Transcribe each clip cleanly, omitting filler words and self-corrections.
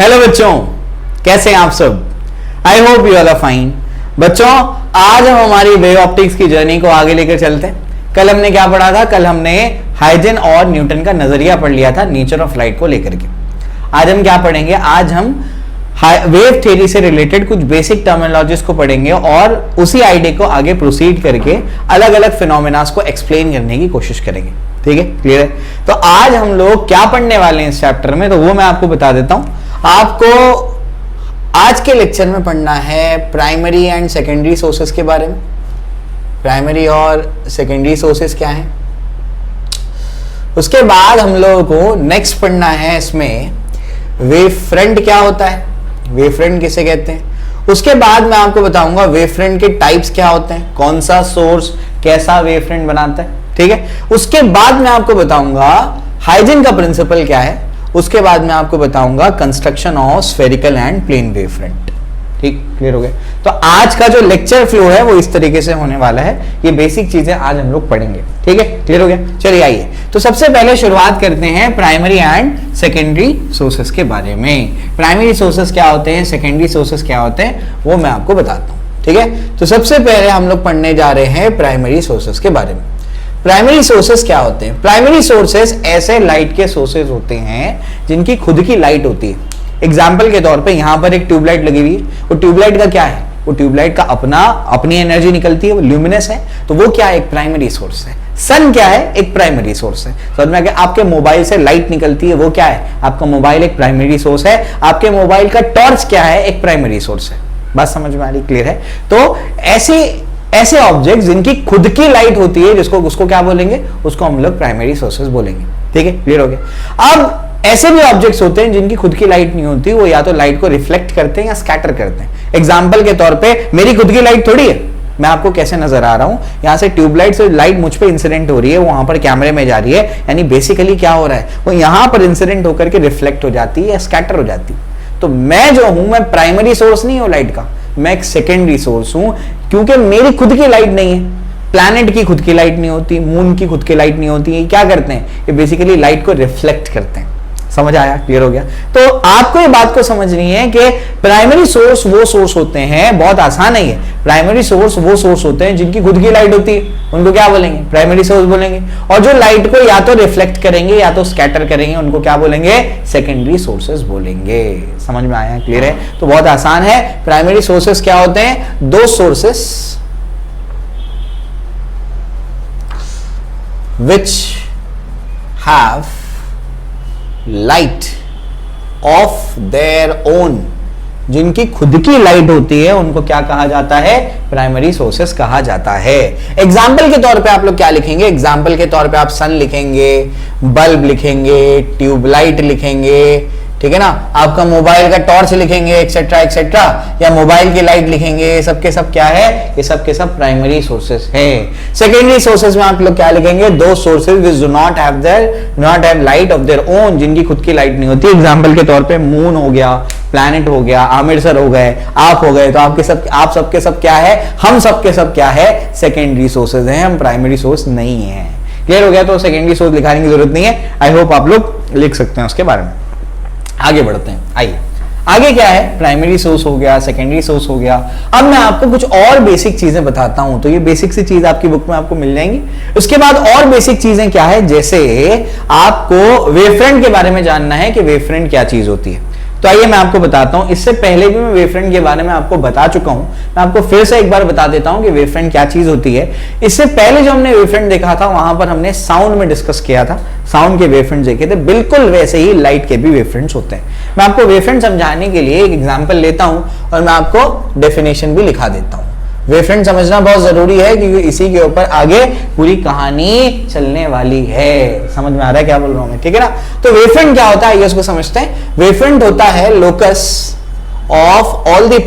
Hello बच्चों, कैसे हैं आप सब? I hope you are fine. बच्चों, आज हम हमारी वेव ऑप्टिक्स की जर्नी को आगे लेकर चलते हैं। कल हमने क्या पढ़ा था? कल हमने हाइजन और न्यूटन का नजरिया पढ़ लिया था नेचर ऑफ लाइट को लेकर के। आज हम क्या पढ़ेंगे? आज हम वेव थ्योरी से रिलेटेड कुछ बेसिक टर्मिनोलॉजीज को पढ़ेंगे और उसी आइडिया को आगे प्रोसीड करके अलग अलग फिनोमेनास को एक्सप्लेन करने की कोशिश करेंगे। ठीक है, क्लियर है? तो आज हम लोग क्या पढ़ने वाले हैं इस चैप्टर में, तो वो मैं आपको बता देता हूं। आपको आज के लेक्चर में पढ़ना है प्राइमरी एंड सेकेंडरी सोर्सेस के बारे में। प्राइमरी और सेकेंडरी सोर्सेस क्या है, उसके बाद हम लोगों को नेक्स्ट पढ़ना है इसमें वेव फ्रंट क्या होता है, वेव फ्रंट किसे कहते हैं। उसके बाद मैं आपको बताऊंगा वेव फ्रंट के टाइप्स क्या होते हैं, कौन सा सोर्स कैसा वेव फ्रंट बनाता है। ठीक है, उसके बाद मैं आपको बताऊंगा हाइजन का प्रिंसिपल क्या है। उसके बाद मैं आपको बताऊंगा construction of spherical and plane wave front. ठीक, क्लियर हो गया? तो आज का जो लेक्चर फ्लो है वो इस तरीके से होने वाला है। ये बेसिक चीजें आज हम लोग पढ़ेंगे। ठीक है, क्लियर हो गया? चलिए आइए, तो सबसे पहले शुरुआत करते हैं प्राइमरी एंड सेकेंडरी सोर्सेस के बारे में। प्राइमरी सोर्सेस क्या होते हैं, सेकेंडरी सोर्सेस क्या होते हैं, वो मैं आपको बताता हूं। ठीक है, तो सबसे पहले हम लोग पढ़ने जा रहे हैं प्राइमरी सोर्सेस के बारे में। प्राइमरी सोर्सेस क्या होते हैं? प्राइमरी सोर्सेस ऐसे लाइट के सोर्सेस होते हैं जिनकी खुद की लाइट होती है। एग्जाम्पल के तौर पे यहां पर एक ट्यूबलाइट लगी हुई है, वो ट्यूबलाइट का क्या है, वो ट्यूबलाइट का अपनी एनर्जी निकलती है, वो ल्यूमिनस है, तो वो क्या है, एक प्राइमरी सोर्स है। सन क्या है, एक प्राइमरी सोर्स है। समझ में आ गया? आपके मोबाइल से लाइट निकलती है, वो क्या है, आपका मोबाइल एक प्राइमरी सोर्स है। आपके मोबाइल का टॉर्च क्या है, एक प्राइमरी सोर्स है। बात समझ में आ रही? क्लियर है? तो ऐसे ऑब्जेक्ट जिनकी खुद की लाइट होती है, उसको क्या बोलेंगे, उसको हम लोग प्राइमरी सोर्सेस बोलेंगे। ठीक है, क्लियर हो गया? अब ऐसे भी ऑब्जेक्ट्स होते हैं जिनकी खुद की लाइट नहीं होती, वो या तो लाइट को रिफ्लेक्ट करते हैं या स्कैटर करते हैं। एग्जाम्पल के तौर पे मेरी खुद की लाइट थोड़ी है, मैं आपको कैसे नजर आ रहा हूं, यहां से ट्यूबलाइट से लाइट मुझ पे इंसिडेंट हो रही है, वहां पर कैमरे में जा रही है, यानी बेसिकली क्या हो रहा है, वो यहां पर इंसिडेंट होकर के रिफ्लेक्ट हो जाती है या स्कैटर हो जाती है। तो मैं जो हूं, मैं प्राइमरी सोर्स नहीं हूं लाइट का, मैं एक सेकेंडरी सोर्स हूं, क्योंकि मेरी खुद की लाइट नहीं है। प्लैनेट की खुद की लाइट नहीं होती, मून की खुद की लाइट नहीं होती। ये क्या करते हैं, ये बेसिकली लाइट को रिफ्लेक्ट करते हैं। समझ आया? क्लियर हो गया? तो आपको ये बात को समझनी है कि प्राइमरी सोर्स वो सोर्स होते हैं, बहुत आसान है ये। प्राइमरी सोर्स वो सोर्स होते हैं जिनकी खुद की लाइट होती है, उनको क्या बोलेंगे, प्राइमरी सोर्स बोलेंगे। और जो लाइट को या तो रिफ्लेक्ट करेंगे या तो स्कैटर करेंगे, उनको क्या बोलेंगे, सेकेंडरी सोर्सेस बोलेंगे। समझ में आया? क्लियर है? तो बहुत आसान है। प्राइमरी सोर्सेस क्या होते हैं, दो sources which have light of their own, जिनकी खुद की लाइट होती है, उनको क्या कहा जाता है, प्राइमरी सोर्सेस कहा जाता है। एग्जाम्पल के तौर पे आप लोग क्या लिखेंगे, एग्जाम्पल के तौर पे आप सन लिखेंगे, बल्ब लिखेंगे, ट्यूबलाइट लिखेंगे, ठीक है ना, आपका मोबाइल का टॉर्च लिखेंगे, एक्सेट्रा एक्सेट्रा, या मोबाइल की लाइट लिखेंगे। सबके सब क्या है, ये सब के सब प्राइमरी सोर्सेस हैं। सेकेंडरी सोर्सेस में आप लोग क्या लिखेंगे, दो sources which do not have light of their own, जिनकी खुद की लाइट नहीं होती। एग्जांपल के तौर पे मून हो गया, प्लैनेट हो गया, आमिर सर हो गए, आप हो गए। तो आप सबके सब क्या है, हम सबके सब क्या है, सेकेंडरी सोर्सेज हैं, हम प्राइमरी सोर्स नहीं है। क्लियर हो गया? तो सेकेंडरी सोर्स लिखाने की जरूरत नहीं है। आई होप आप लोग लिख सकते हैं उसके बारे में। आगे बढ़ते हैं, आइए आगे क्या है, प्राइमरी सोर्स हो गया, सेकेंडरी सोर्स हो गया। अब मैं आपको कुछ और बेसिक चीजें बताता हूं, तो ये बेसिक सी चीज आपकी बुक में आपको मिल जाएंगी। उसके बाद और बेसिक चीजें क्या है, जैसे आपको वेवफ्रंट के बारे में जानना है कि वेवफ्रंट क्या चीज होती है। तो आइए मैं आपको बताता हूं। इससे पहले भी मैं वेवफ्रंट के बारे में आपको बता चुका हूं, मैं आपको फिर से एक बार बता देता हूं कि वेवफ्रंट क्या चीज होती है। इससे पहले जो हमने वेवफ्रंट देखा था, वहां पर हमने साउंड में डिस्कस किया था, साउंड के वेवफ्रंट देखे थे। बिल्कुल वैसे ही लाइट के भी वेवफ्रंट्स होते हैं। मैं आपको वेवफ्रंट समझाने के लिए एक एग्जांपल लेता हूं और मैं आपको डेफिनेशन भी लिखा देता हूं। वेवफ्रंट समझना बहुत जरूरी है, क्योंकि इसी के ऊपर आगे पूरी कहानी चलने वाली है। समझ में आ रहा है क्या बोल रहा हूं मैं? ठीक है ना? तो वेवफ्रंट क्या होता है, ये उसको समझते हैं। वेवफ्रंट होता है locus of all the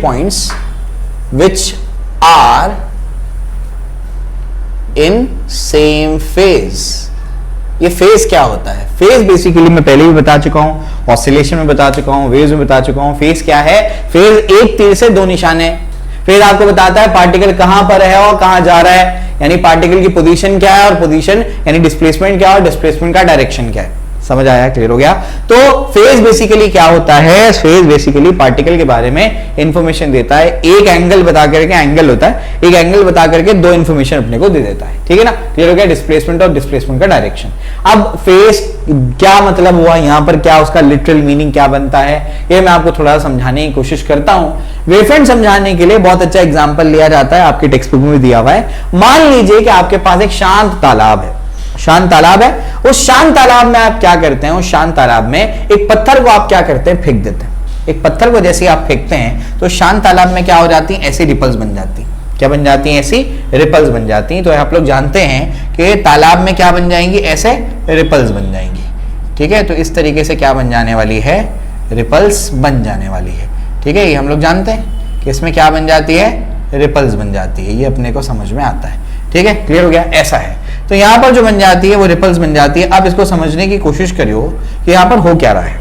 points which are in same phase. ये फेज क्या होता है, फेज बेसिकली मैं पहले भी बता चुका हूं, ऑसिलेशन में बता चुका हूं, वेव्स में बता चुका हूं। फेज क्या है, फेज एक तीर से दो निशाने। फेज आपको बताता है पार्टिकल कहां पर है और कहां जा रहा है, यानी पार्टिकल की पोजीशन क्या है और पोजीशन यानी डिस्प्लेसमेंट क्या है और डिस्प्लेसमेंट का डायरेक्शन क्या है। समझ आया, क्लियर हो गया। तो फेज बेसिकली क्या होता है, फेज बेसिकली पार्टिकल के बारे में इंफॉर्मेशन देता है, एक एंगल बता करके, एंगल होता है, एक एंगल बता करके दो इंफॉर्मेशन अपने को दे देता है, ठीक है ना, क्लियर हो गया, डिस्प्लेसमेंट और डिस्प्लेसमेंट का डायरेक्शन। अब फेज क्या मतलब हुआ, यहां पर क्या उसका लिटरल मीनिंग क्या बनता है, ये मैं आपको थोड़ा समझाने की कोशिश करता हूं। वेवफ्रंट समझाने के लिए बहुत अच्छा एग्जांपल लिया जाता है, आपके टेक्स्ट बुक में भी दिया हुआ है। मान लीजिए कि आपके पास एक शांत तालाब है, शांत तालाब है, उस शांत तालाब में आप क्या करते हैं, उस शांत तालाब में एक पत्थर को आप क्या करते हैं, फेंक देते हैं। एक पत्थर को जैसे आप फेंकते हैं तो शांत तालाब में क्या हो जाती है, ऐसी रिपल्स बन जाती है। क्या बन जाती हैं, ऐसी रिपल्स बन जाती हैं। तो आप लोग जानते हैं कि तालाब में क्या बन जाएंगी, ऐसे रिपल्स बन जाएंगी, ठीक है। तो इस तरीके से क्या बन जाने वाली है, रिपल्स बन जाने वाली है, ठीक है। ये हम लोग जानते हैं कि इसमें क्या बन जाती है, रिपल्स बन जाती है, ये अपने को समझ में आता है, ठीक है, क्लियर हो गया, ऐसा है। तो यहां पर जो बन जाती है वो रिपल्स बन जाती है। अब इसको समझने की कोशिश करियो कि यहां पर हो क्या रहा है।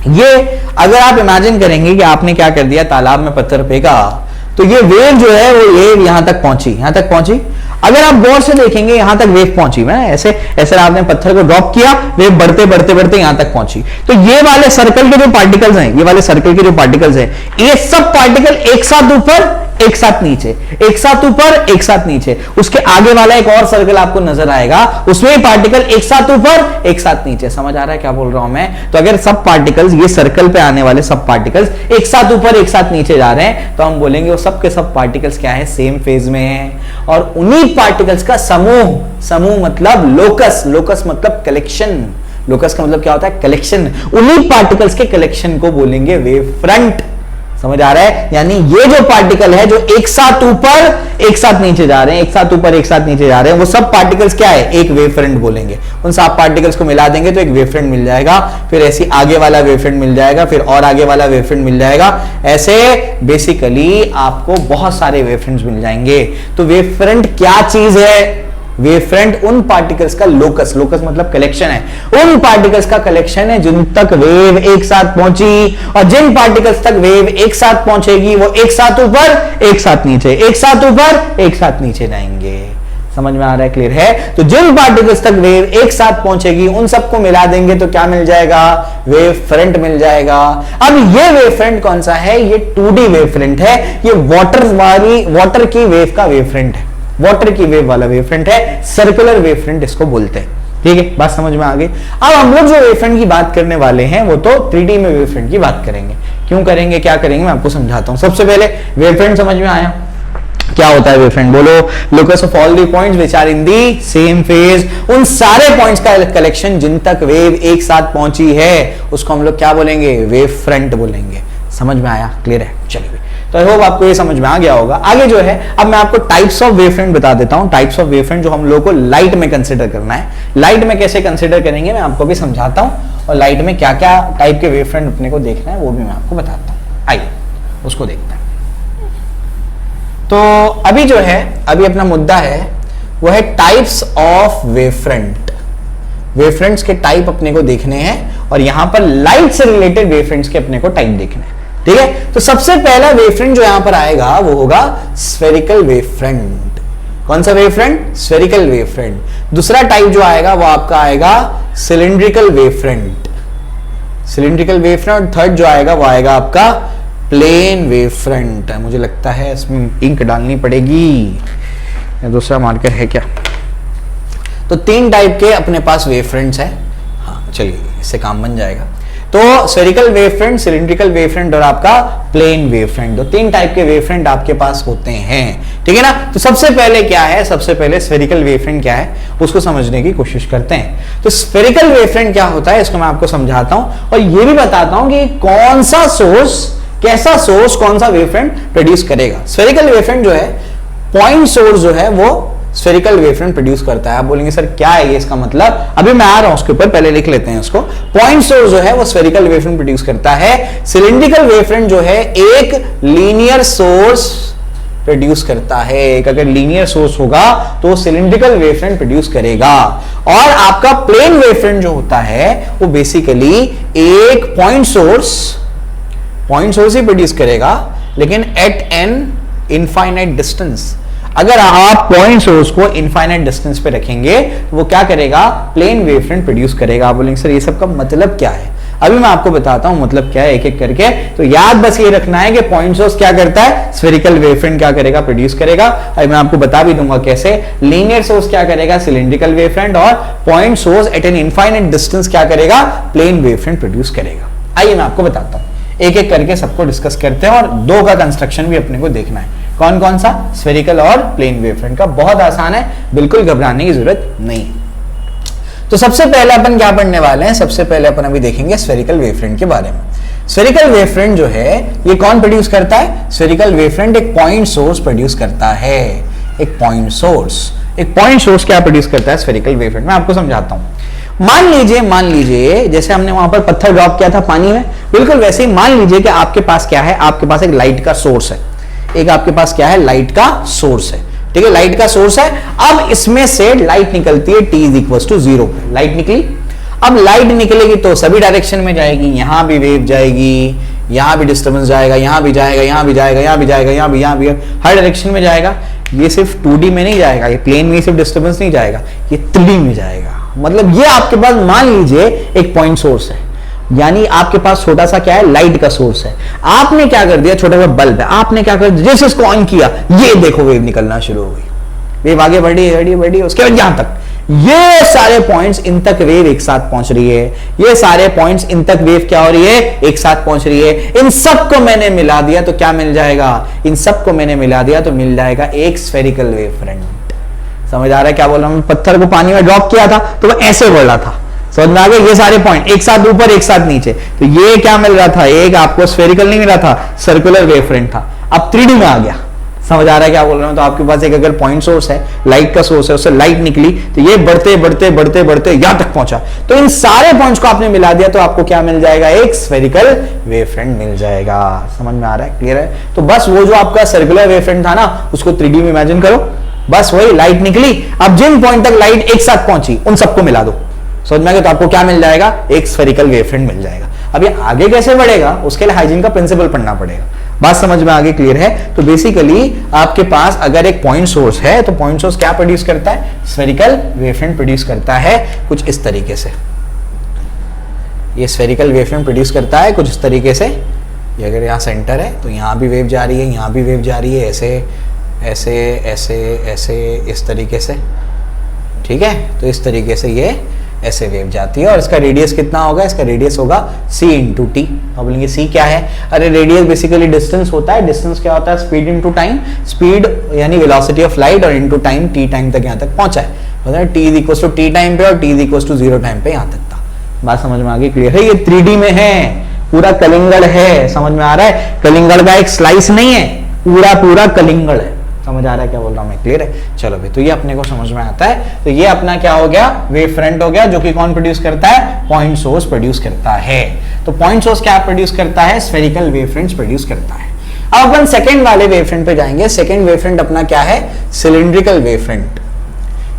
ये अगर आप इमेजिन करेंगे कि आपने क्या कर दिया, तालाब में पत्थर फेंका, तो ये वेव जो है वो वेव यहां तक पहुंची, यहां तक पहुंची। अगर आप गौर से देखेंगे यहां तक वेव पहुंची, मैं ऐसे ऐसे आपने पत्थर को ड्रॉप किया, वेव बढ़ते बढ़ते बढ़ते यहां तक पहुंची। तो ये वाले सर्कल के जो पार्टिकल्स हैं, ये वाले सर्कल के जो पार्टिकल्स हैं, ये सब पार्टिकल एक साथ ऊपर एक साथ नीचे, एक साथ ऊपर एक साथ नीचे। उसके आगे वाला एक और सर्कल आपको नजर आएगा, उसमें पार्टिकल एक साथ ऊपर एक साथ नीचे। समझ आ रहा है क्या बोल रहा हूं मैं। तो अगर सब पार्टिकल्स, ये सर्कल पे आने वाले सब पार्टिकल्स एक साथ ऊपर एक साथ नीचे जा रहे हैं, तो हम बोलेंगे वो सब के सब पार्टिकल्स क्या है, सेम फेज में है। और उन्हीं पार्टिकल्स का समूह, समूह मतलब लोकस, लोकस मतलब कलेक्शन, लोकस का मतलब क्या होता है, कलेक्शन। उन्हीं पार्टिकल्स के कलेक्शन को बोलेंगे वेव फ्रंट। समझ आ रहा है। यानी ये जो पार्टिकल है जो एक साथ ऊपर एक साथ नीचे जा रहे हैं, एक साथ ऊपर एक साथ नीचे जा रहे हैं, वो सब पार्टिकल्स क्या है, एक वेव फ्रंट बोलेंगे। उन सब पार्टिकल्स को मिला देंगे तो एक वेव फ्रंट मिल जाएगा, फिर ऐसी आगे वाला वेव फ्रंट मिल जाएगा, फिर और आगे वाला वेव फ्रंट मिल जाएगा। ऐसे बेसिकली आपको बहुत सारे वेव फ्रंट्स मिल जाएंगे। तो वेव फ्रंट क्या चीज है, वेव फ्रंट उन पार्टिकल्स का लोकस, लोकस मतलब कलेक्शन है, उन पार्टिकल्स का कलेक्शन है जिन तक वेव एक साथ पहुंची, और जिन पार्टिकल्स तक वेव एक साथ पहुंचेगी वो एक साथ ऊपर एक साथ नीचे, एक साथ ऊपर एक साथ नीचे जाएंगे। समझ में आ रहा है, क्लियर है। तो जिन पार्टिकल्स तक वेव एक साथ पहुंचेगी उन सबको मिला देंगे तो क्या मिल जाएगा, वेव फ्रंट मिल जाएगा। अब ये वेव फ्रंट कौन सा है, ये 2D वेव फ्रंट है, ये वाटर की वेव का वेव फ्रंट है, वाटर की वेव वाला वेव फ्रंट है, सर्कुलर वेव फ्रंट इसको बोलते हैं। ठीक है, बात समझ में आ गई। अब हम लोग जो वेव फ्रंट की बात करने वाले हैं वो तो 3D में वेव फ्रंट की बात करेंगे। क्यों करेंगे, क्या करेंगे, मैं आपको समझाता हूं। सबसे पहले वेव फ्रंट समझ में आया, क्या होता है वेव फ्रंट, बोलो। Locus of all the points which are in the same phase, उन सारे पॉइंट्स का कलेक्शन जिन तक वेव एक साथ पहुंची है उसको हम लोग क्या बोलेंगे, वेव फ्रंट बोलेंगे। समझ में आया, क्लियर है। चलिए, तो आई होप आपको ये समझ में आ गया होगा। आगे जो है, अब मैं आपको टाइप्स ऑफ वेव फ्रंट बता देता हूं, टाइप्स ऑफ वेव फ्रंट जो हम लोगों को लाइट में कंसीडर करना है। लाइट में कैसे कंसीडर करेंगे मैं आपको भी समझाता हूं, और लाइट में क्या क्या टाइप के वेव फ्रंट अपने को देखना है वो भी मैं आपको बताता हूं। आइए उसको देखते हैं। तो अभी जो है, अभी अपना मुद्दा है वो है types of wave front. Wave fronts के टाइप अपने को देखने हैं, और यहां पर लाइट से रिलेटेड वेव फ्रंट्स के अपने को टाइप देखने हैं। ठीक है, तो सबसे पहला वेव फ्रंट जो यहां पर आएगा वो होगा स्फेरिकल वेव फ्रंट। कौन सा wave front, spherical wave front. दूसरा टाइप जो आएगा वो आपका आएगा cylindrical wave front, cylindrical wave front. Third जो आएगा वो आएगा आपका प्लेन वेव फ्रंट। मुझे लगता है इसमें इंक डालनी पड़ेगी, दूसरा मार्कर है क्या। तो 3 टाइप के अपने पास वेव फ्रंट्स हैं। हाँ चलिए, इससे काम बन जाएगा। तो spherical wave front, cylindrical wave front और आपका प्लेन वेव फ्रंट, तो 3 टाइप के वेव फ्रंट आपके पास होते हैं। ठीक है ना। तो सबसे पहले क्या है, सबसे पहले स्फेरिकल वेव फ्रंट क्या है उसको समझने की कोशिश करते हैं। तो स्फेरिकल वेव फ्रंट क्या होता है इसको मैं आपको समझाता हूं, और ये भी बताता हूं कि कौन सा सोर्स, कैसा सोर्स कौन सा वेव फ्रंट प्रोड्यूस करेगा। स्फेरिकल वेव फ्रंट जो है, पॉइंट सोर्स जो है वो स्फेरिकल वेव फ्रंट प्रोड्यूस करता है। आप बोलेंगे सर क्या है ये, इसका मतलब अभी मैं आ रहा हूं उसके ऊपर, पहले लिख लेते हैं उसको। पॉइंट सोर्स जो है वो स्फेरिकल वेव फ्रंट प्रोड्यूस करता है। सिलिंड्रिकल वेव फ्रंट जो है एक लीनियर सोर्स प्रोड्यूस करता है। एक अगर लीनियर सोर्स होगा तो सिलिंड्रिकल वेव फ्रंट प्रोड्यूस करेगा। और आपका प्लेन वेव फ्रंट जो होता है वो बेसिकली एक पॉइंट सोर्स ही प्रोड्यूस करेगा, लेकिन एट एन इनफाइनाइट डिस्टेंस। अगर आप पॉइंट सोर्स को इनफाइनाइट डिस्टेंस पे रखेंगे तो वो क्या करेगा, प्लेन वेव फ्रंट प्रोड्यूस करेगा। आप बोलेंगे सर ये सब का मतलब क्या है, अभी मैं आपको बताता हूं मतलब क्या है एक एक करके। तो याद बस ये रखना है कि पॉइंट सोर्स क्या करता है, स्फेरिकल वेव फ्रंट क्या करेगा, प्रोड्यूस करेगा। अभी मैं आपको बता भी दूंगा कैसे। लीनियर सोर्स क्या करेगा, सिलिंड्रिकल वेव फ्रंट, और point source at an infinite distance क्या करेगा, प्लेन वेव फ्रंट प्रोड्यूस करेगा। आइए मैं आपको बताता हूं, एक एक करके सबको डिस्कस करते हैं, और दो का कंस्ट्रक्शन भी अपने को देखना है। कौन कौन सा, स्फेरिकल और प्लेन वेव फ्रंट का। बहुत आसान है, बिल्कुल घबराने की जरूरत नहीं। तो सबसे पहले अपन क्या पढ़ने वाले हैं, सबसे पहले अपन अभी देखेंगे स्फेरिकल वेव फ्रंट के बारे में। स्फेरिकल वेव फ्रंट जो है ये कौन प्रोड्यूस करता है, स्फेरिकल वेव फ्रंट एक पॉइंट सोर्स प्रोड्यूस करता है। एक पॉइंट सोर्स क्या प्रोड्यूस करता है स्फेरिकल वेव फ्रंट, मैं आपको समझाता हूं। मान लीजिए जैसे हमने वहां पर पत्थर ड्रॉप किया था पानी में, बिल्कुल वैसे ही मान लीजिए कि आपके पास क्या है, आपके पास एक लाइट का सोर्स है। एक आपके पास क्या है, लाइट का सोर्स है। ठीक है, लाइट का सोर्स है। अब इसमें से लाइट निकलती है t = 0 पे, लाइट निकली। अब लाइट निकलेगी तो सभी डायरेक्शन में जाएगी, यहां भी वेव जाएगी, यहां भी डिस्टर्बेंस जाएगा, यहां भी जाएगा, यहां भी जाएगा, यहां भी जाएगा, यहां भी हर डायरेक्शन में जाएगा। ये सिर्फ 2D में नहीं जाएगा, ये प्लेन में सिर्फ डिस्टर्बेंस नहीं जाएगा, ये 3D में जाएगा। मतलब ये आपके पास मान लीजिए एक पॉइंट सोर्स है, यानी आपके पास छोटा सा क्या है, लाइट का सोर्स है। आपने क्या कर दिया, छोटा सा बल्ब है, आपने क्या कर दिया, जैसे इसको ऑन किया, ये देखो वेव निकलना शुरू हो गई, वेव आगे बढ़ी, उसके बाद यहां तक, ये सारे पॉइंट्स इन तक वेव एक साथ पहुंच रही है। ये सारे पॉइंट्स इन तक वेव क्या हो रही है, एक साथ पहुंच रही है। इन सबको मैंने मिला दिया तो क्या मिल जाएगा, इन सबको मैंने मिला दिया तो मिल जाएगा एक स्फेरिकल वेव फ्रंट। समझ आ रहा है क्या बोल रहा हूं, पत्थर को पानी में ड्रॉप किया था तो वो ऐसे बढ़ रहा था, समझ में आ गया। ये सारे पॉइंट एक साथ ऊपर एक साथ नीचे, तो ये क्या मिल रहा था, एक आपको स्फेरिकल नहीं मिला था, सर्कुलर वेव फ्रंट था। अब 3D में आ गया, समझ आ रहा है क्या बोल रहा हूं। तो आपके पास एक अगर पॉइंट सोर्स है, लाइट का सोर्स है, उससे लाइट निकली तो ये बढ़ते बढ़ते बढ़ते बढ़ते यहां तक पहुंचा, तो इन सारे पॉइंट्स को आपने मिला दिया तो आपको क्या मिल जाएगा, एक स्फेरिकल वेव फ्रंट मिल जाएगा। समझ में आ रहा है, क्लियर है। तो बस वो जो आपका सर्कुलर वेव फ्रंट था ना, उसको 3D में इमेजिन करो, बस वही लाइट निकली। अब जिन पॉइंट तक लाइट एक साथ पहुंची उन सबको मिला दो, समझ में आ गया, तो आपको क्या मिल जाएगा, एक स्फेरिकल वेव फ्रंट मिल जाएगा। अब ये आगे कैसे बढ़ेगा, उसके लिए हाइजीन का प्रिंसिपल पढ़ना पड़ेगा। बात समझ में आगे, क्लियर है। तो बेसिकली आपके पास अगर एक पॉइंट सोर्स है तो पॉइंट सोर्स क्या प्रोड्यूस करता है, स्फेरिकल वेव फ्रंट प्रोड्यूस करता है कुछ इस तरीके से। ये स्फेरिकल वेव फ्रंट प्रोड्यूस करता है कुछ इस तरीके से। ये अगर यहाँ सेंटर है तो यहाँ भी वेव जा रही है, यहाँ भी वेव जा रही है, ऐसे ऐसे ऐसे ऐसे इस तरीके से। ठीक है, तो इस तरीके से ये ऐसे वेव जाती है। और इसका रेडियस कितना होगा, इसका रेडियस होगा c × t। अब बोलेंगे c क्या है, अरे रेडियस बेसिकली डिस्टेंस होता है। डिस्टेंस क्या होता है, स्पीड इनटू टाइम। स्पीड यानी वेलोसिटी ऑफ लाइट और इनटू टाइम, t टाइम तक यहाँ तक पहुंचा है, मतलब t = t टाइम पे और t = 0 टाइम पे यहाँ तक था। बात समझ में आ गई, क्लियर है। ये 3D में है, पूरा कलिंगड़ है, समझ में आ रहा है। कलिंगड़ का एक स्लाइस नहीं है, पूरा कलिंगड़ है। समझ आ रहा है क्या बोल रहा हूं मैं, क्लियर है। चलो भाई, तो ये अपने को समझ में आता है। तो ये अपना क्या हो गया, वेव फ्रंट हो गया, जो कि कौन प्रोड्यूस करता है, पॉइंट सोर्स प्रोड्यूस करता है। तो पॉइंट सोर्स क्या प्रोड्यूस करता है, स्फेरिकल वेव फ्रंट्स प्रोड्यूस करता है। अब अपन सेकंड वाले वेव फ्रंट पे जाएंगे। सेकंड वेव फ्रंट अपना क्या है, सिलिंड्रिकल वेव फ्रंट।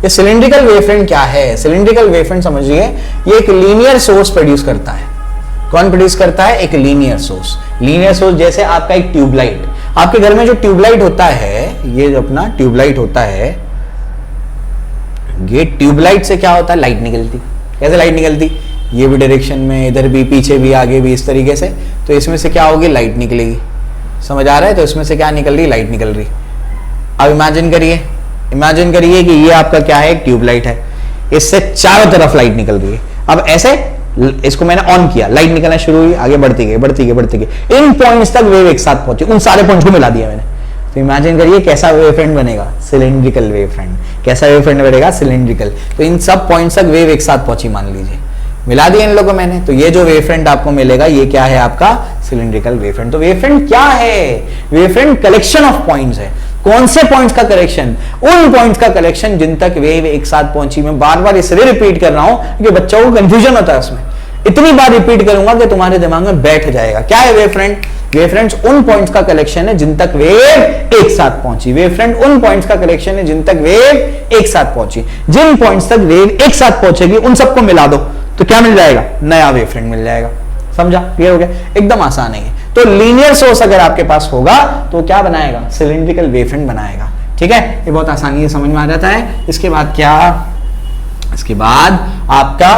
ये सिलिंड्रिकल वेव फ्रंट क्या है, सिलिंड्रिकल वेव फ्रंट समझिए, ये एक लीनियर सोर्स प्रोड्यूस करता है। कौन प्रोड्यूस करता है, एक लीनियर सोर्स। लीनियर सोर्स जैसे आपका एक ट्यूबलाइट, आपके घर में जो ट्यूबलाइट होता है, ये जो अपना ट्यूबलाइट होता है, ये ट्यूबलाइट से क्या होता है, लाइट निकलती। कैसे लाइट निकलती, ये भी डायरेक्शन में, इधर भी, पीछे भी, आगे भी, इस तरीके से। तो इसमें से क्या होगी, लाइट निकलेगी। समझ आ रहा है। तो इसमें से क्या निकल रही, लाइट निकल रही। अब इमेजिन करिए कि ये आपका क्या है, एक ट्यूबलाइट है, इससे चारों तरफ लाइट निकल रही है। अब ऐसे इसको मैंने ऑन किया, लाइट निकलना शुरू हुई, आगे बढ़ती गई। इन पॉइंट्स तक वेव एक साथ पहुंची, उन सारे पॉइंट्स को मिला दिया मैंने। तो इमेजिन करिए कैसा वेव फ्रंट बनेगा, सिलिंड्रिकल वेव फ्रंट। कैसा वेव फ्रंट बनेगा, सिलिंड्रिकल। तो इन सब पॉइंट्स तक वेव एक साथ पहुंची, मान लीजिए, मिला दिया इन लोगों को मैंने। तो ये जो वेव फ्रंट आपको मिलेगा, ये क्या है, आपका सिलिंड्रिकल वेव फ्रंट। तो वेव फ्रंट क्या है, wave front collection of points है। कौन से पॉइंट्स का कलेक्शन, उन पॉइंट्स का कलेक्शन जिन तक वेव एक साथ पहुंची। मैं बार बार इसलिए रिपीट कर रहा हूं क्योंकि बच्चों को कंफ्यूजन होता है उसमें। इतनी बार रिपीट करूंगा कि तुम्हारे दिमाग में बैठ जाएगा। क्या है वेव फ्रंट, वेव फ्रंट्स उन पॉइंट्स का कलेक्शन है जिन तक वेव एक साथ पहुंची। वेव फ्रंट उन पॉइंट्स का कलेक्शन है जिन तक वेव एक साथ पहुंची। जिन पॉइंट्स तक वेव एक साथ पहुंचेगी उन सबको मिला दो तो क्या मिल जाएगा, नया वेव फ्रंट मिल जाएगा। समझा, क्लियर हो गया, एकदम आसान है। तो लीनियर सोर्स अगर आपके पास होगा तो क्या बनाएगा, सिलिंड्रिकल वेव फ्रंट बनाएगा। ठीक है, ये बहुत आसानी से समझ में आ जाता है। इसके बाद क्या, इसके बाद आपका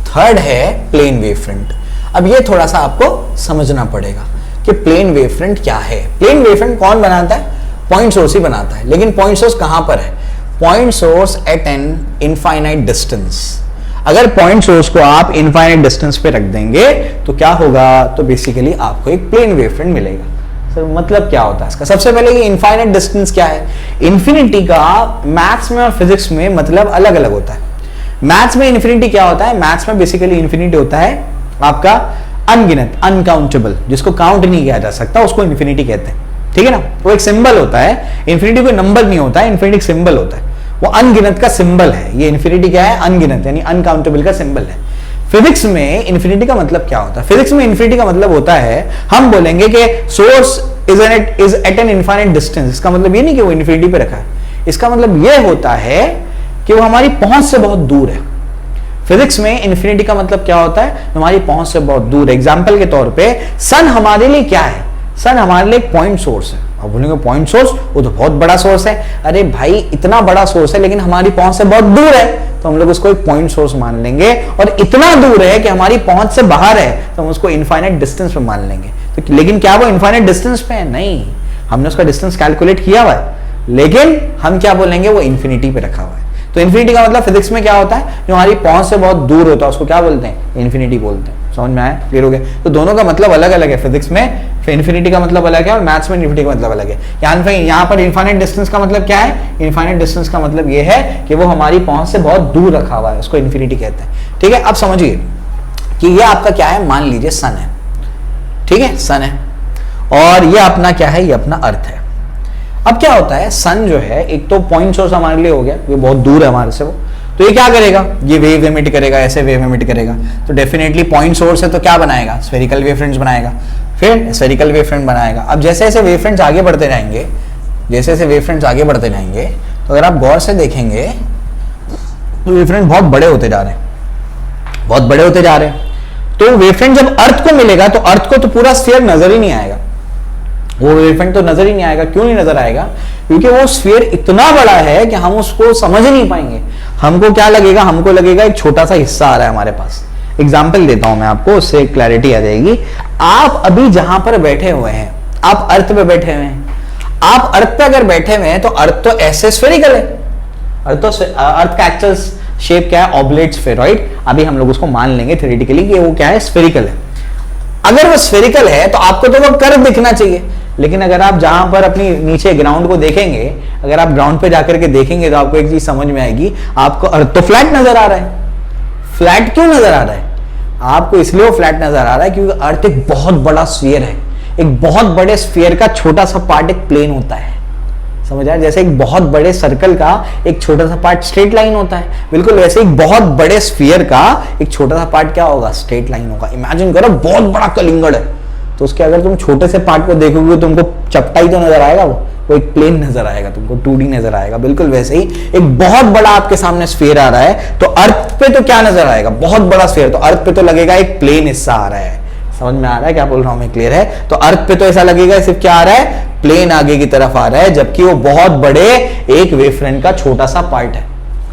थर्ड है प्लेन वेव फ्रंट। अब ये थोड़ा सा आपको समझना पड़ेगा कि प्लेन वेव फ्रंट क्या है। प्लेन वेव फ्रंट कौन बनाता है? पॉइंट सोर्स ही बनाता है, लेकिन पॉइंट सोर्स कहां पर है? Point source at an infinite distance. अगर पॉइंट सोर्स को आप इनफाइनाइट डिस्टेंस पे रख देंगे तो क्या होगा? तो बेसिकली आपको एक प्लेन वेव फ्रंट मिलेगा। सर मतलब क्या होता है इसका? सबसे पहले ये इनफाइनाइट डिस्टेंस क्या है? इन्फिनिटी का मैथ्स में और फिजिक्स में मतलब अलग अलग होता है। मैथ्स में इन्फिनिटी क्या होता है? मैथ्स में बेसिकली इन्फिनिटी होता है आपका अनगिनत, अनकाउंटेबल, जिसको काउंट नहीं किया जा सकता, उसको इन्फिनिटी कहते हैं। ठीक है ना, वो एक सिंबल होता है। इन्फिनिटी कोई नंबर नहीं होता है, इन्फिनिटी एक सिंबल होता है, वो अनगिनत का सिंबल है। ये इन्फिनिटी क्या है? अनगिनत यानी अनकाउंटेबल का सिंबल है। फिजिक्स में इन्फिनिटी का मतलब क्या होता है? फिजिक्स में इन्फिनिटी का मतलब होता है, हम बोलेंगे कि source is at an infinite distance. इसका मतलब ये नहीं कि वो इन्फिनिटी पे रखा है, इसका मतलब ये होता है कि वो हमारी पहुंच से बहुत दूर है। फिजिक्स में इन्फिनिटी का मतलब क्या होता है? हमारी पहुंच से बहुत दूर है। एग्जाम्पल के तौर पे सन हमारे लिए क्या है? सन हमारे लिए एक पॉइंट सोर्स है। अब बोलेंगे पॉइंट सोर्स, वो तो बहुत बड़ा सोर्स है। अरे भाई इतना बड़ा सोर्स है लेकिन हमारी पहुंच से बहुत दूर है, तो हम लोग उसको एक पॉइंट सोर्स मान लेंगे। और इतना दूर है कि हमारी पहुंच से बाहर है, तो हम उसको इनफाइनाइट डिस्टेंस पे मान लेंगे। तो लेकिन क्या वो इनफाइनाइट डिस्टेंस पे है? नहीं, हमने उसका डिस्टेंस कैलकुलेट किया हुआ है, लेकिन हम क्या बोलेंगे? वो इन्फिनिटी पे रखा हुआ है। तो इन्फिनिटी का मतलब फिजिक्स में क्या होता है? जो हमारी पहुंच से बहुत दूर होता है उसको क्या बोलते हैं? इन्फिनिटी बोलते हैं। समझ में आया? क्लियर हो गया? तो दोनों का मतलब अलग अलग है। फिजिक्स में इन्फिनिटी का मतलब अलग है और मैथ्स में इन्फिनिटी का मतलब अलग है। यहाँ पर इनफाइनाइट डिस्टेंस का मतलब क्या है? इनफाइनाइट डिस्टेंस का मतलब ये है कि वो हमारी पहुंच से बहुत दूर रखा हुआ है, उसको इन्फिनिटी कहते हैं। ठीक है, अब समझिए कि ये आपका क्या है? मान लीजिए सन है, ठीक है, सन है, और ये अपना क्या है? ये अपना अर्थ है। अब क्या होता है, सन जो है एक तो पॉइंट सोर्स हमारे लिए हो गया, ये बहुत दूर है हमारे से, वो तो ये क्या करेगा? ये वेव एमिट करेगा, ऐसे वेव एमिट करेगा। तो डेफिनेटली पॉइंट सोर्स है तो क्या बनाएगा? स्फेरिकल वेव फ्रंट्स बनाएगा, फिर स्फेरिकल वेव फ्रंट बनाएगा। अब जैसे जैसे वेव फ्रंट्स आगे बढ़ते जाएंगे, जैसे जैसे वेव फ्रंट्स आगे बढ़ते जाएंगे, तो अगर आप गौर से देखेंगे तो वेव फ्रंट बहुत बड़े होते जा रहे हैं, बहुत बड़े होते जा रहे हैं। तो वेव फ्रंट जब अर्थ को मिलेगा तो अर्थ को तो पूरा स्फीयर नजर ही नहीं आएगा, वो वेव फ्रंट तो नजर ही नहीं आएगा। क्यों नहीं नजर आएगा? क्योंकि वो स्फीयर इतना बड़ा है कि हम उसको समझ ही नहीं पाएंगे। हमको क्या लगेगा? हमको लगेगा एक छोटा सा हिस्सा आ रहा है हमारे पास। एग्जाम्पल देता हूं मैं आपको, उससे क्लैरिटी आ जाएगी। आप अभी जहां पर बैठे हुए हैं, आप अर्थ पे बैठे हुए हैं, आप अर्थ पे अगर बैठे हुए हैं तो अर्थ तो ऐसे स्फेरिकल है, अर्थ का एक्चुअल शेप क्या है? Oblate spheroid. अभी हम लोग उसको मान लेंगे थ्योरेटिकली कि वो क्या है? स्फेरिकल है। अगर वो स्फेरिकल है तो आपको तो वो कर्व दिखना चाहिए, लेकिन अगर आप जहां पर अपनी नीचे ग्राउंड को देखेंगे, अगर आप ग्राउंड पे जाकर के देखेंगे तो आपको एक चीज समझ में आएगी, आपको अर्थ तो फ्लैट नजर आ रहा है। फ्लैट क्यों नजर आ रहा है? आपको इसलिए वो फ्लैट नजर आ रहा है क्योंकि अर्थ एक बहुत बड़ा स्फीयर है। एक बहुत बड़े स्फीयर का छोटा सा पार्ट एक प्लेन होता है, समझ आया? जैसे एक बहुत बड़े सर्कल का एक छोटा सा पार्ट स्ट्रेट लाइन होता है, बिल्कुल वैसे एक बहुत बड़े स्फीयर का एक छोटा सा पार्ट क्या होगा? स्ट्रेट लाइन होगा। इमेजिन करो बहुत बड़ा कलिंगड़ है, तो उसके अगर तुम छोटे से पार्ट को देखोगे तुमको चपटाई तो नजर आएगा, वो एक प्लेन नजर आएगा, तुमको 2D नजर आएगा। बिल्कुल वैसे ही एक बहुत बड़ा आपके सामने स्फीयर आ रहा है, तो अर्थ पे तो क्या नजर आएगा? बहुत बड़ा स्फीयर, तो अर्थ पे तो लगेगा एक प्लेन हिस्सा आ रहा है। समझ में आ रहा है क्या बोल रहा हूं मैं? क्लियर है? तो अर्थ पे तो ऐसा लगेगा सिर्फ क्या आ रहा है? प्लेन आगे की तरफ आ रहा है, जबकि वो बहुत बड़े एक वेव फ्रंट का छोटा सा पार्ट है।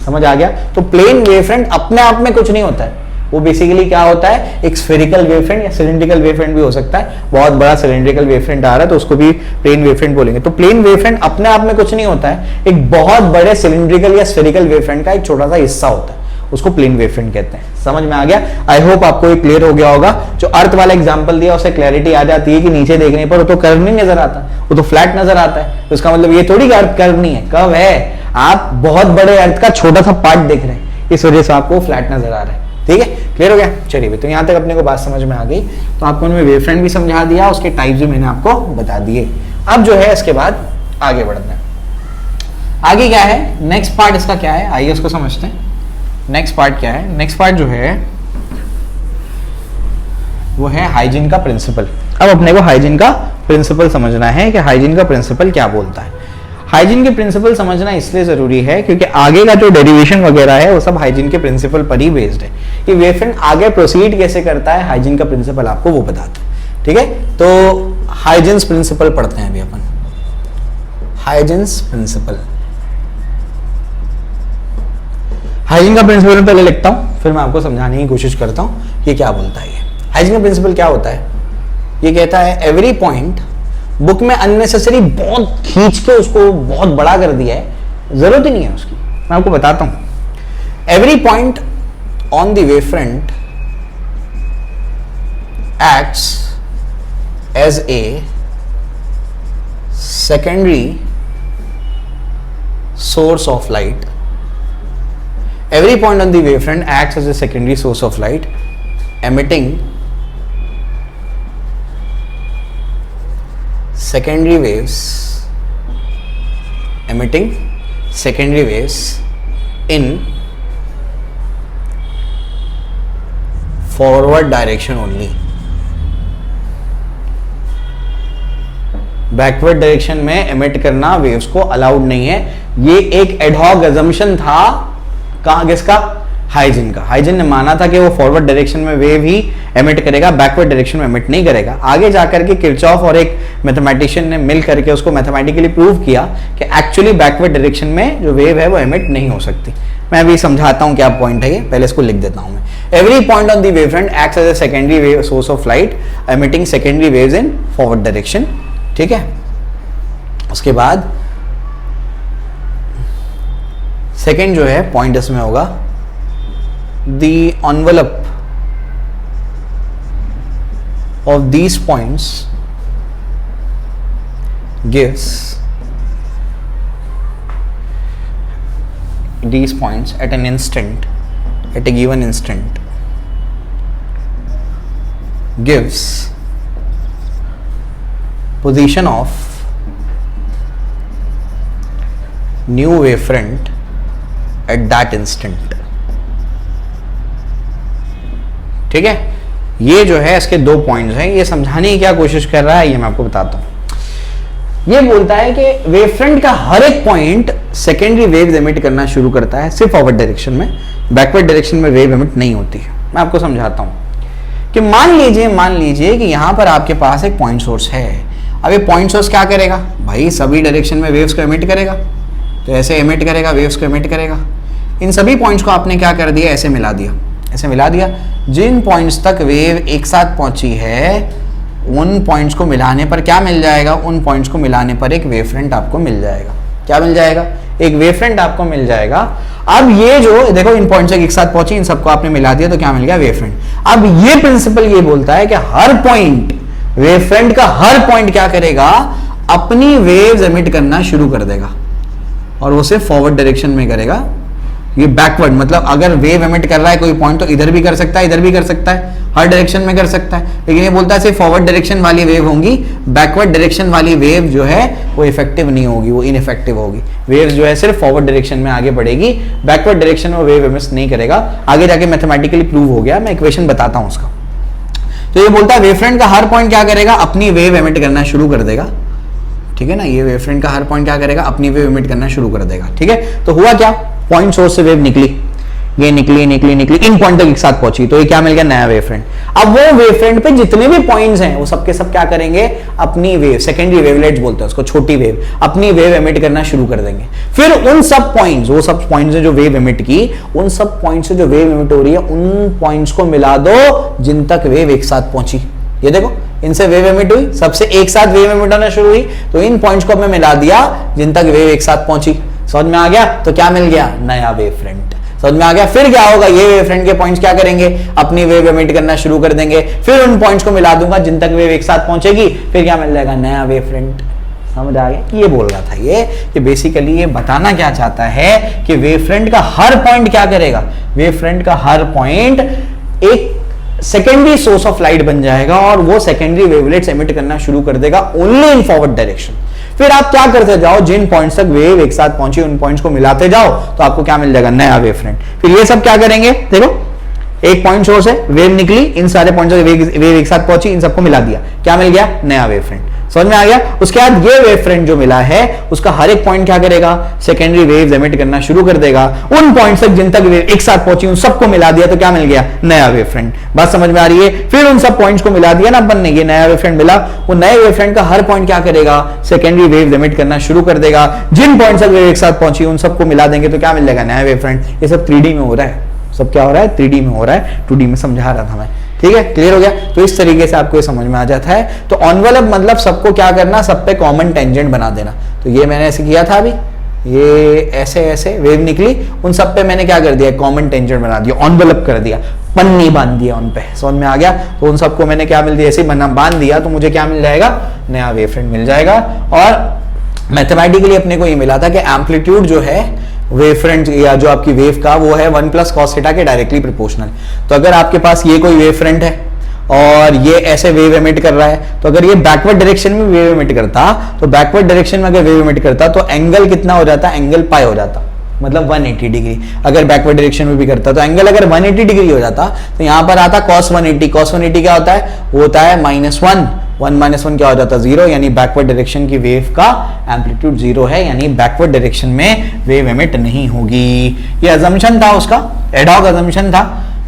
समझ आ गया? तो प्लेन वेव फ्रंट अपने आप में कुछ नहीं होता है, वो बेसिकली क्या होता है? एक स्फेरिकल वेव फ्रंट या सिलिंड्रिकल वेव फ्रंट भी हो सकता है। बहुत बड़ा सिलिंड्रिकल वेव फ्रंट आ रहा है तो उसको भी प्लेन वेव फ्रंट बोलेंगे। तो प्लेन वेव फ्रंट अपने आप में कुछ नहीं होता है, एक बहुत बड़े सिलिंड्रिकल या स्फेरिकल वेव फ्रंट का एक छोटा सा हिस्सा होता है, उसको प्लेन वेव फ्रंट कहते हैं। समझ में आ गया? आई होप आपको ये क्लियर हो गया होगा। जो अर्थ वाला एग्जांपल दिया उससे क्लैरिटी आ जाती है कि नीचे देखने पर वो तो कर्व नहीं नजर आता, वो तो फ्लैट नजर आता है। तो इसका मतलब ये थोड़ी कि अर्थ कर्व नहीं है, कर्व है। आप बहुत बड़े अर्थ का छोटा सा पार्ट देख रहे हैं, इस वजह से आपको फ्लैट नजर आ रहा है। ठीक है, क्लियर हो गया? चलिए, तो यहां तक अपने को बात समझ में आ गई। तो आपको मैं वेव फ्रंट भी समझा दिया, उसके टाइप्स भी मैंने आपको बता दिए। अब जो है इसके बाद आगे बढ़ना है। आगे क्या है? नेक्स्ट पार्ट इसका क्या है? आइए उसको समझते हैं। नेक्स्ट पार्ट क्या है? नेक्स्ट पार्ट जो है वो है हाइजीन का प्रिंसिपल। अब अपने को हाइजीन का प्रिंसिपल समझना है कि हाइजीन का प्रिंसिपल क्या बोलता है। हाइजीन के प्रिंसिपल समझना इसलिए जरूरी है क्योंकि आगे का जो डेरिवेशन वगैरह है वो सब हाइजीन के प्रिंसिपल पर ही बेस्ड है। कि वेव फ्रंट आगे प्रोसीड कैसे करता है, हाइजीन का प्रिंसिपल आपको वो बताता है। ठीक है, तो हाइजीन्स प्रिंसिपल पढ़ते हैं अभी अपन। Huygens principle. हाइजीन का प्रिंसिपल मैं पहले लिखता हूं, फिर मैं आपको समझाने की कोशिश करता हूं ये क्या बोलता है। ये हाइजीन का प्रिंसिपल क्या होता है? ये कहता है एवरी पॉइंट, बुक में अननेसेसरी बहुत खींच के उसको बहुत बड़ा कर दिया है, जरूरत ही नहीं है उसकी, मैं आपको बताता हूं। Every point on the wave front acts as a secondary source of light. Every point on the wavefront acts as a secondary source of light, emitting secondary waves in forward direction only. Backward direction में emit करना waves को allowed नहीं है। ये एक ad hoc assumption था कहां, किसका? हाइजीन का। हाइजीन ने माना था कि वो फॉरवर्ड डायरेक्शन में वेव ही एमिट करेगा, बैकवर्ड डायरेक्शन में एमिट नहीं करेगा। आगे जाकर के किरचॉफ और एक मैथमेटिशियन ने मिल करके उसको मैथमेटिकली प्रूव किया कि एक्चुअली बैकवर्ड डायरेक्शन में जो वेव है वो एमिट नहीं हो सकती। मैं अभी समझाता हूं क्या पॉइंट है ये, पहले इसको लिख देता हूं मैं। Every point on the wavefront acts as a secondary wave source of light, emitting secondary waves in forward direction. ठीक है, उसके बाद सेकेंड जो है पॉइंट इसमें होगा, the envelope of these points gives these points at an instant, at a given instant, gives position of new wavefront at that instant. ठीक है, ये जो है इसके दो पॉइंट्स हैं, ये समझाने की क्या कोशिश कर रहा है ये मैं आपको बताता हूं। ये बोलता है कि वेवफ्रंट का हर एक पॉइंट सेकेंडरी वेव एमिट करना शुरू करता है सिर्फ फॉरवर्ड डायरेक्शन में, बैकवर्ड डायरेक्शन में वेव एमिट नहीं होती है। मैं आपको समझाता हूं कि मान लीजिए कि यहां पर आपके पास एक पॉइंट सोर्स है। अब ये पॉइंट सोर्स क्या करेगा भाई? सभी डायरेक्शन में वेव्स को एमिट करेगा, तो ऐसे एमिट करेगा, वेव्स को एमिट करेगा। इन सभी पॉइंट्स को आपने क्या कर दिया? ऐसे मिला दिया। जिन पॉइंट्स तक वेव एक साथ पहुंची है उन पॉइंट्स को मिलाने पर क्या मिल जाएगा? उन पॉइंट्स को मिलाने पर एक वेवफ्रंट आपको मिल जाएगा। क्या मिल जाएगा? एक वेवफ्रंट आपको मिल जाएगा। अब ये जो देखो इन पॉइंट्स एक साथ पहुंची, इन सबको आपने मिला दिया तो क्या मिल गया? वेवफ्रंट। अब ये प्रिंसिपल ये बोलता है कि हर पॉइंट, वेवफ्रंट का हर पॉइंट क्या करेगा? अपनी वेव्स एमिट करना शुरू कर देगा, और वो सिर्फ फॉरवर्ड डायरेक्शन में करेगा। ये बैकवर्ड मतलब अगर वेव एमिट कर रहा है कोई पॉइंट तो इधर भी कर सकता है, इधर भी कर सकता है, हर डायरेक्शन में कर सकता है। लेकिन ये बोलता है सिर्फ फॉरवर्ड डायरेक्शन वाली वेव होंगी, बैकवर्ड डायरेक्शन वाली वेव जो है वो इफेक्टिव नहीं होगी, वो इनइफेक्टिव होगी। वेव जो है सिर्फ फॉरवर्ड डायरेक्शन में आगे बढ़ेगी, बैकवर्ड डायरेक्शन में वेव एमिट नहीं करेगा। आगे जाके मैथमेटिकली प्रूव हो गया, मैं इक्वेशन बताता हूं उसका। तो ये बोलता है वेवफ्रंट का हर पॉइंट क्या करेगा? अपनी वेव एमिट करना शुरू कर देगा। ठीक है ना, ये वेवफ्रंट का हर पॉइंट क्या करेगा? अपनी वेव एमिट करना शुरू कर देगा। ठीक है, तो हुआ क्या? पॉइंट सोर्स से वेव निकली, ये निकली, इन पॉइंट तक एक साथ पहुंची, तो ये क्या मिल गया? नया वेवफ्रंट। अब वो वेवफ्रंट पे जितने भी पॉइंट्स हैं वो सबके सब क्या करेंगे? अपनी वेव, सेकेंडरी वेवलेट्स बोलते हैं उसको, छोटी वेव, अपनी वेव एमिट करना शुरू कर देंगे। फिर उन सब पॉइंट्स, वो सब पॉइंट्स ने जो वेव एमिट की, उन सब पॉइंट्स से जो वेव एमिट हो रही है उन पॉइंट्स को मिला दो जिन तक वेव एक साथ पहुंची। ये देखो, इनसे वेव एमिट हुई, सबसे एक साथ वेव एमिट होना शुरू हुई, तो इन पॉइंट्स को हमने मिला दिया जिन तक वेव एक साथ पहुंची। समझ में आ गया? तो क्या मिल गया? नया वेवफ्रंट। समझ में आ गया? फिर क्या होगा? ये वेवफ्रंट के पॉइंट्स क्या करेंगे? अपनी वेव एमिट करना शुरू कर देंगे। फिर उन पॉइंट्स को मिला दूंगा जिन तक वेव एक साथ पहुंचेगी, फिर क्या मिल जाएगा? नया वेवफ्रंट। समझ आ गया? ये बोल रहा था ये कि बेसिकली ये बताना क्या चाहता है कि वेवफ्रंट का हर पॉइंट क्या करेगा? वेवफ्रंट का हर पॉइंट एक सेकेंडरी सोर्स ऑफ लाइट बन जाएगा और वो सेकेंडरी वेवलेट्स एमिट करना शुरू कर देगा ओनली इन फॉरवर्ड डायरेक्शन। फिर आप क्या करते जाओ? जिन पॉइंट्स तक वेव एक साथ पहुंची उन पॉइंट्स को मिलाते जाओ, तो आपको क्या मिल जाएगा? नया वेवफ्रंट। फिर ये सब क्या करेंगे? देखो, एक पॉइंट सोर्स है, वेव निकली, इन सारे पॉइंट्स से वेव एक साथ पहुंची, इन सबको मिला दिया, क्या मिल गया? नया वेवफ्रंट। समझ में आ गया। उसके बाद ये वेव फ्रंट जो मिला है उसका हर एक पॉइंट क्या करेगा, सेकेंडरी वेव्स एमिट करना शुरू कर देगा। उन पॉइंट्स तक जिन तक वेव एक साथ पहुंची उन सबको मिला दिया तो क्या मिल गया, नया वेव फ्रंट। बात समझ में आ रही है। फिर उन सब पॉइंट्स को मिला दिया ना अपन ने, ये नया वेव फ्रंट मिला, वो नए वेव फ्रंट का हर पॉइंट क्या करेगा, सेकेंडरी वेव्स एमिट करना शुरू कर देगा। जिन पॉइंट्स तक वेव एक साथ पहुंची उन सबको मिला देंगे तो क्या मिल जाएगा, नया वेव फ्रंट। ये सब 3D में हो रहा है, सब क्या हो रहा है, 3D में हो रहा है, 2D में समझा रहा था मैं। ठीक है, क्लियर हो गया। तो इस तरीके से आपको ये समझ में आ जाता है। तो एनवेलप मतलब सबको क्या करना, सब पे कॉमन टेंजेंट बना देना। तो ये मैंने ऐसे किया था अभी, ये ऐसे ऐसे वेव निकली, उन सब पे मैंने क्या कर दिया, कॉमन टेंजेंट बना दिया, एनवेलप कर दिया, पन्नी बांध दिया उन पे। समझ में आ गया। तो उन सबको मैंने क्या मिल दिया, ऐसे बना बांध दिया तो मुझे क्या मिल जाएगा, नया वेव फ्रंट मिल जाएगा। और मैथमेटिकली अपने को ये मिला था कि एम्पलीट्यूड जो है वेव फ्रंट या जो आपकी वेव का वो है 1 + cos थीटा के डायरेक्टली प्रोपोर्शनल। तो अगर आपके पास ये कोई वेव फ्रंट है और ये ऐसे वेव एमिट कर रहा है, तो अगर ये बैकवर्ड डायरेक्शन में वेव एमिट करता, तो बैकवर्ड डायरेक्शन में अगर वेव एमिट करता तो एंगल कितना हो जाता, एंगल पाई हो जाता, मतलब 180 डिग्री। अगर बैकवर्ड डायरेक्शन में भी करता तो एंगल अगर 180 डिग्री हो जाता तो यहां पर आता cos 180। cos 180 क्या होता है, वो होता है -1, 1 - 1 क्या हो जाता है 0, यानी बैकवर्ड डायरेक्शन की वेव का एम्पलीट्यूड 0 है, यानी बैकवर्ड डायरेक्शन में वेव एमिट नहीं होगी। ये अजम्पशन था उसका, एडहॉक अजम्पशन था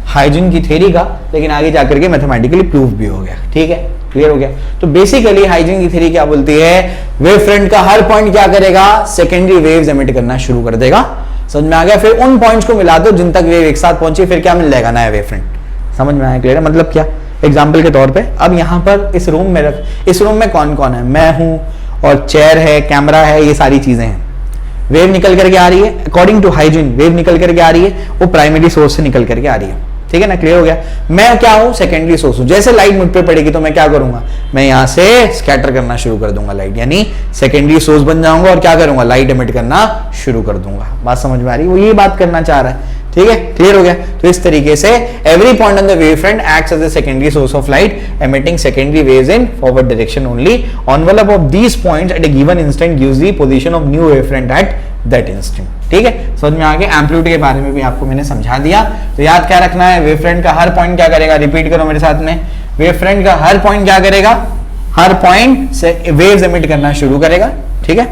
हाइजन की थ्योरी का, लेकिन आगे जाकर के मैथमेटिकली प्रूफ भी हो गया। ठीक है, क्लियर हो गया। तो बेसिकली हाइजन की थ्योरी क्या बोलती है, वेव फ्रंट का हर पॉइंट क्या करेगा, सेकेंडरी वेव्स एमिट करना शुरू कर देगा। समझ में आ गया। फिर उन पॉइंट्स को मिला दो जिन तक वेव एक साथ पहुंची, फिर क्या मिल जाएगा, नया वेव फ्रंट। समझ में आया, क्लियर है। मतलब क्या, एग्जाम्पल के तौर पे अब यहाँ पर इस रूम में इस रूम में कौन कौन है, मैं हूं और चेयर है, कैमरा है, ये सारी चीजें हैं। वेव निकल करके आ रही है, अकॉर्डिंग टू हाइजीन वेव निकल करके आ रही है, वो प्राइमरी सोर्स से निकल करके आ रही है। ठीक है ना, क्लियर हो गया। मैं क्या हूं, सेकेंडरी सोर्स हूं। जैसे लाइट मुझ पे पड़ेगी तो मैं क्या करूंगा, मैं यहां से स्कैटर करना शुरू कर दूंगा लाइट, यानी सेकेंडरी सोर्स बन जाऊंगा और क्या करूंगा, लाइट एमिट करना शुरू कर दूंगा। बात समझ में आ रही है, वो ये बात करना चाह रहा है। ठीक है, क्लियर हो गया। तो इस तरीके से every point on the wave front acts as a secondary source of light emitting secondary waves in forward direction only. Envelope of these points at a given instant gives the position of new wavefront at that instant. ठीक है, समझ में आ गया। Amplitude के बारे में भी आपको मैंने समझा दिया। तो याद क्या रखना है, वेवफ्रंट का हर पॉइंट क्या करेगा, रिपीट करो मेरे साथ में, वेवफ्रंट का हर पॉइंट क्या करेगा, हर पॉइंट से वेव्स एमिट करना शुरू करेगा। ठीक है,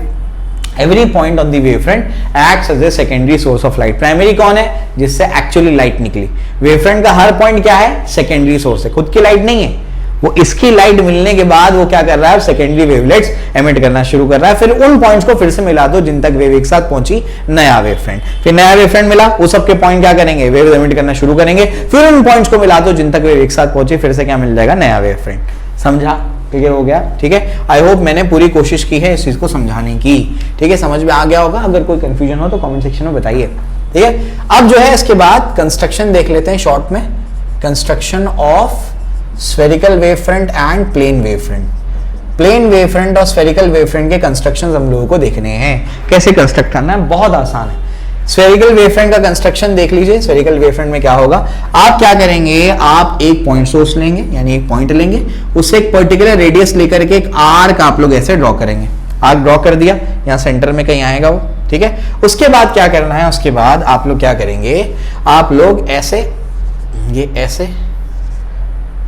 every point on the wavefront acts as a secondary source of light. Primary कौन है, जिससे एक्चुअली लाइट निकली। वेवफ्रंट का हर पॉइंट क्या है, सेकेंडरी सोर्स है, खुद की लाइट नहीं है, वो इसकी लाइट मिलने के बाद वो क्या कर रहा है, सेकेंडरी वेवलेट्स एमिट करना शुरू कर रहा है। फिर उन पॉइंट्स को फिर से मिला दो जिन तक वेव एक साथ पहुंची, नया वेवफ्रंट। फिर नया वेवफ्रंट मिला, वो सबके पॉइंट क्या करेंगे, वेव एमिट करना शुरू करेंगे। फिर उन पॉइंट्स को मिला दो जिन तक वेव एक साथ पहुंची, फिर से क्या मिल जाएगा, नया वेवफ्रंट। समझा, क्लियर हो गया। ठीक है, आई होप मैंने पूरी कोशिश की है इस चीज को समझाने की। ठीक है, समझ में आ गया होगा। अगर कोई कंफ्यूजन हो तो कमेंट सेक्शन में बताइए। ठीक है, अब जो है इसके बाद कंस्ट्रक्शन देख लेते हैं शॉर्ट में, construction of spherical wavefront and plane wavefront. Plane wavefront और स्फेरिकल वेवफ्रंट के कंस्ट्रक्शन हम लोगों को देखने हैं, कैसे कंस्ट्रक्ट करना है, बहुत आसान है। स्फेरिकल वेवफ्रंट का कंस्ट्रक्शन देख लीजिए। स्फेरिकल वेवफ्रंट में क्या होगा, आप क्या करेंगे, आप एक पॉइंट सोर्स लेंगे, यानी एक पॉइंट लेंगे, उससे एक पर्टिकुलर रेडियस लेकर के एक आर्क आप लोग ऐसे ड्रॉ करेंगे। आर्क ड्रॉ कर दिया, यहाँ सेंटर में कहीं आएगा वो। ठीक है, उसके बाद क्या करना है, उसके बाद आप लोग क्या करेंगे, आप लोग ऐसे ये ऐसे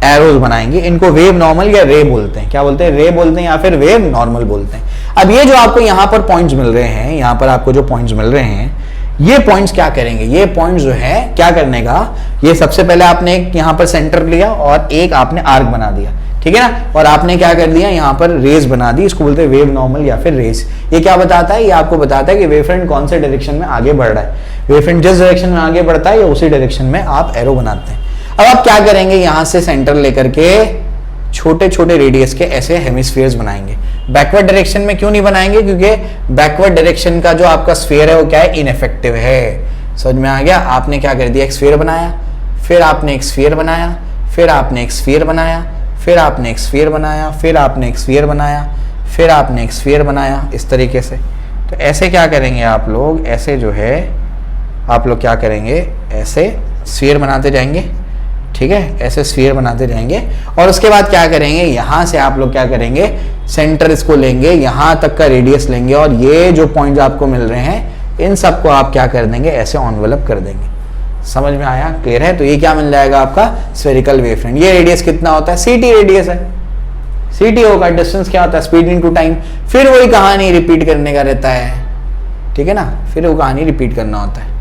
एरोज बनाएंगे। इनको वेव नॉर्मल या रे बोलते हैं। क्या बोलते हैं, रे बोलते हैं या फिर वेव नॉर्मल बोलते हैं। अब ये जो आपको यहाँ पर पॉइंट्स मिल रहे हैं, यहाँ पर आपको जो पॉइंट्स मिल रहे हैं, ये पॉइंट्स क्या करेंगे, ये पॉइंट्स जो है क्या करने का, ये सबसे पहले आपने एक यहाँ पर सेंटर लिया और एक आपने आर्क बना दिया। ठीक है ना, और आपने क्या कर दिया, यहाँ पर रेस बना दी, इसको बोलते हैं वेव नॉर्मल या फिर रेस। ये क्या बताता है, ये आपको बताता है कि वेवफ्रंट कौन से डायरेक्शन में आगे बढ़ रहा है। वेवफ्रंट जिस डायरेक्शन में आगे बढ़ता है, उसी डायरेक्शन में आप एरो बनाते हैं। अब आप क्या करेंगे, यहां से सेंटर लेकर के छोटे छोटे रेडियस के ऐसे हेमिस्फीयर्स बनाएंगे। बैकवर्ड डायरेक्शन में क्यों नहीं बनाएंगे, क्योंकि बैकवर्ड डायरेक्शन का जो आपका स्फीयर है वो क्या है, इनफेक्टिव है। समझ में आ गया। आपने क्या कर दिया, एक स्फीयर बनाया, फिर आपने एक स्फीयर बनाया, फिर आपने एक स्फीयर बनाया, फिर आपने एक स्फीयर बनाया, फिर आपने एक स्फीयर बनाया, फिर आपने एक स्फीयर बनाया, इस तरीके से। तो ऐसे क्या करेंगे आप लोग, ऐसे जो है आप लोग क्या करेंगे, ऐसे स्फीयर बनाते जाएंगे। ठीक है, ऐसे स्फीयर बनाते जाएंगे और उसके बाद क्या करेंगे, यहां से आप लोग क्या करेंगे, सेंटर इसको लेंगे, यहां तक का रेडियस लेंगे और ये जो पॉइंट आपको मिल रहे हैं इन सबको आप क्या कर देंगे, ऐसे एनवेलप कर देंगे। समझ में आया, क्लियर है। तो ये क्या मिल जाएगा आपका स्फेरिकल वेवफ्रंट। ये रेडियस कितना होता है, सीटी रेडियस है। CTO का डिस्टेंस क्या होता है, स्पीड इनटू टाइम, फिर वही कहानी रिपीट करने का रहता है, ठीक है ना, फिर वो कहानी रिपीट करना होता है,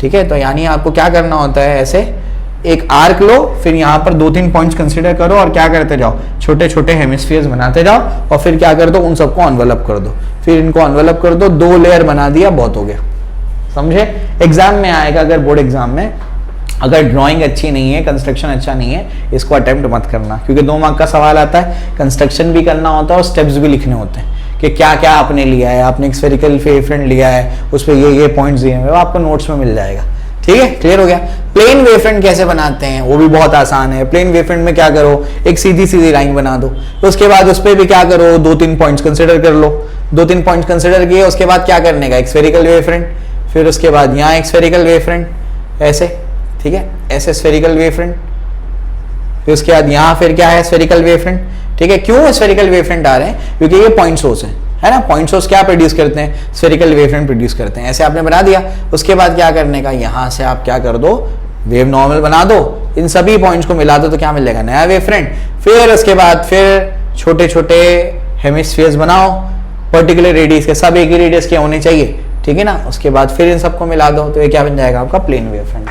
ठीक है। तो यानी आपको क्या करना होता है, ऐसे एक आर्क लो, फिर यहाँ पर 2-3 पॉइंट्स कंसीडर करो और क्या करते जाओ, छोटे छोटे हेमिस्फीयर्स बनाते जाओ और फिर क्या कर दो, उन सबको एनवेलप कर दो, फिर इनको एनवेलप कर दो, 2 लेयर बना दिया, बहुत हो गया, समझे। एग्जाम में आएगा, अगर बोर्ड एग्जाम में अगर ड्राइंग अच्छी नहीं है, कंस्ट्रक्शन अच्छा नहीं है, इसको अटेम्प्ट मत करना, क्योंकि 2 मार्क का सवाल आता है, कंस्ट्रक्शन भी करना होता है और स्टेप्स भी लिखने होते हैं कि क्या क्या आपने लिया है, आपने एक स्फेरिकल वेवफ्रंट लिया है, उस पर ये पॉइंट्स दिए हैं, वो आपको नोट्स में मिल जाएगा, ठीक है, क्लियर हो गया। प्लेन वेवफ्रंट कैसे बनाते हैं, वो भी बहुत आसान है। प्लेन वेवफ्रंट में क्या करो, एक सीधी सीधी लाइन बना दो, तो उसके बाद उस पर भी क्या करो, 2-3 पॉइंट्स कंसिडर कर लो, 2-3 पॉइंट्स कंसिडर किए, उसके बाद क्या करने का, एक स्फेरिकल वेवफ्रंट, फिर उसके बाद यहाँ एक स्फेरिकल वेवफ्रंट, ऐसे, ठीक है, ऐसे स्फेरिकल वेवफ्रंट, फिर उसके बाद यहाँ फिर क्या है, स्फेरिकल वेवफ्रंट, ठीक है। क्यों स्फेरिकल वेवफ्रंट आ रहे हैं, क्योंकि ये पॉइंट सोर्स है ना, पॉइंट सोर्स क्या प्रोड्यूस करते हैं, स्फेरिकल वेवफ्रंट प्रोड्यूस करते हैं। ऐसे आपने बना दिया, उसके बाद क्या करने का, यहाँ से आप क्या कर दो, वेव नॉर्मल बना दो, इन सभी पॉइंट्स को मिला दो, तो क्या मिलेगा, नया वेवफ्रंट। फिर उसके बाद फिर छोटे छोटे हेमिस्फीयर्स बनाओ, पर्टिकुलर रेडियस के, सब एक ही रेडियस के होने चाहिए, ठीक है ना। उसके बाद फिर इन सबको मिला दो, तो ये क्या बन जाएगा, आपका प्लेन वेवफ्रंट,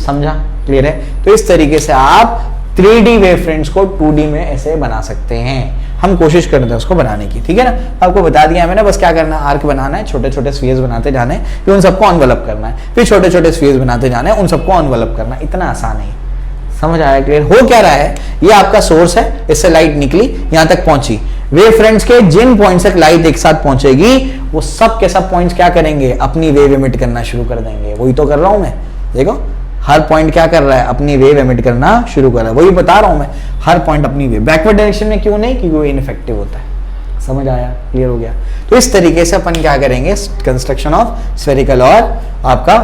समझा, क्लियर है। तो इस तरीके से आप 3D वेवफ्रंट्स को 2D में ऐसे बना सकते हैं, हम कोशिश करते हैं उसको बनाने की, ठीक है ना। आपको बता दिया मैंने, बस क्या करना है, आर्क बनाना है, छोटे छोटे स्फीयर्स बनाते जाने, फिर उन सबको एनवेलप करना है, फिर छोटे छोटे स्फीयर्स बनाते जाने, उन सबको एनवेलप करना, इतना आसान है। समझ आया, क्लियर हो क्या रहा है, ये आपका सोर्स है, इससे लाइट निकली, यहां तक पहुंची, वेवफ्रंट्स के जिन पॉइंट्स तक लाइट एक साथ पहुंचेगी, वो सब के सब पॉइंट्स क्या करेंगे, अपनी वेव एमिट करना शुरू कर देंगे। वही तो कर रहा हूं मैं, देखो हर पॉइंट क्या कर रहा है, अपनी वेव एमिट करना शुरू कर रहा है, वही बता रहा हूं मैं, हर पॉइंट अपनी वेव, बैकवर्ड डायरेक्शन में क्यों नहीं, क्योंकि वो इनइफेक्टिव होता है। समझ आया, क्लियर हो गया। तो इस तरीके से अपन क्या करेंगे, कंस्ट्रक्शन ऑफ स्फेरिकल और आपका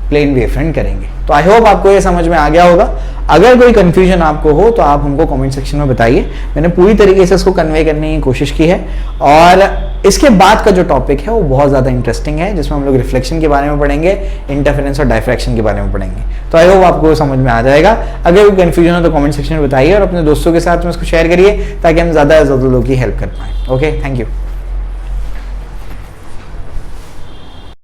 प्लेन वेवफ्रंट करेंगे। तो आई होप आपको ये समझ में आ गया होगा। अगर कोई कंफ्यूजन आपको हो तो आप हमको कमेंट सेक्शन में बताइए, मैंने पूरी तरीके से इसको कन्वे करने की कोशिश की है। और इसके बाद का जो टॉपिक है वो बहुत ज़्यादा इंटरेस्टिंग है, जिसमें हम लोग रिफ्लेक्शन के बारे में पढ़ेंगे, इंटरफेरेंस और डायफ्रैक्शन के बारे में पढ़ेंगे। तो आई होप आपको समझ में आ जाएगा। अगर कोई कंफ्यूजन हो तो कमेंट सेक्शन में बताइए और अपने दोस्तों के साथ में इसको शेयर करिए, ताकि हम ज़्यादा से ज़्यादा लोगों की हेल्प कर पाएँ। Okay, thank you.